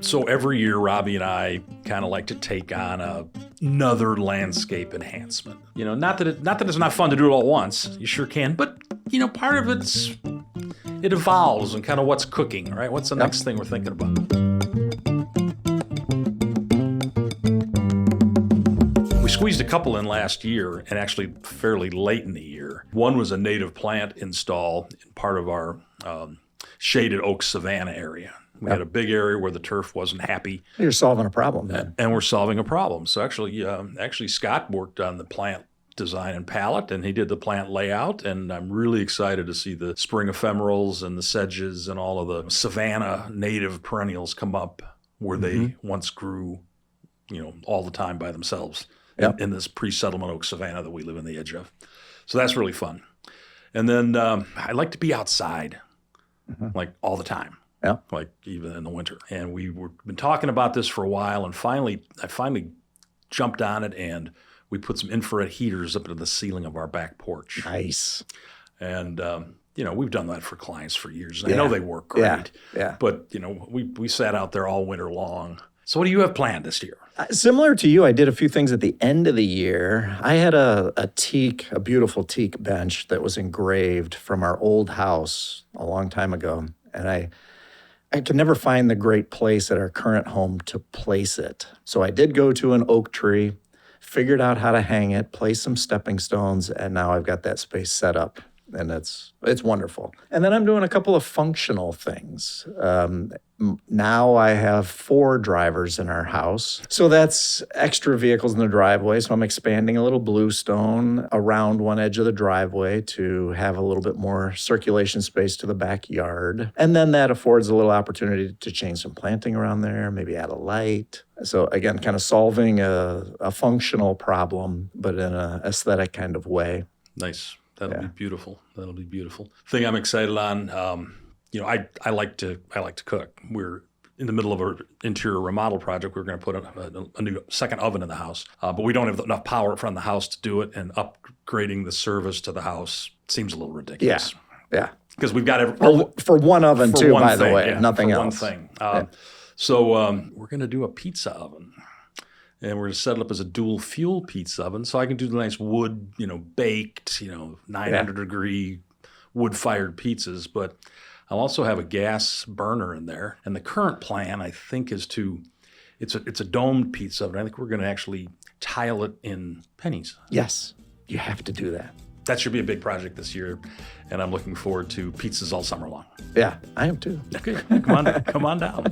So every year, Robbie and I kind of like to take on another landscape enhancement. Not that it's not fun to do it all at once. You sure can, but part of it evolves and kind of what's cooking, right? What's the next thing we're thinking about? We squeezed a couple in last year, and actually fairly late in the year. One was a native plant install in part of our shaded oak savanna area. We had a big area where the turf wasn't happy. You're solving a problem then. And we're solving a problem. So actually Scott worked on the plant design and palette, and he did the plant layout, and I'm really excited to see the spring ephemerals and the sedges and all of the savanna native perennials come up where they once grew, all the time by themselves in this pre-settlement oak savanna that we live on the edge of. So that's really fun. And then I like to be outside, like all the time. Yeah. Like even in the winter. And we've been talking about this for a while, and I finally jumped on it, and we put some infrared heaters up into the ceiling of our back porch. Nice. And, we've done that for clients for years. And I know they work great. Yeah. But, we sat out there all winter long. So what do you have planned this year? Similar to you, I did a few things at the end of the year. I had a beautiful teak bench that was engraved from our old house a long time ago. And I could never find the great place at our current home to place it. So I did go to an oak tree, figured out how to hang it, place some stepping stones, and now I've got that space set up, and it's wonderful. And then I'm doing a couple of functional things. Now I have 4 drivers in our house. So that's extra vehicles in the driveway. So I'm expanding a little bluestone around one edge of the driveway to have a little bit more circulation space to the backyard. And then that affords a little opportunity to change some planting around there, maybe add a light. So again, kind of solving a functional problem, but in an aesthetic kind of way. Nice. That'll be beautiful. That'll be beautiful. Thing I'm excited on, I like to cook. We're in the middle of an interior remodel project. We're going to put a new second oven in the house, but we don't have enough power from the house to do it, and upgrading the service to the house seems a little ridiculous. Yeah. Because we've got for one oven too, by the way, nothing else. One thing. So we're going to do a pizza oven. And we're going to set it up as a dual fuel pizza oven, so I can do the nice wood, baked, 900-degree wood-fired pizzas. But I'll also have a gas burner in there. And the current plan, I think, is it's a domed pizza oven. I think we're going to actually tile it in pennies. Yes, you have to do that. That should be a big project this year, and I'm looking forward to pizzas all summer long. Yeah, I am too. Okay, come on down.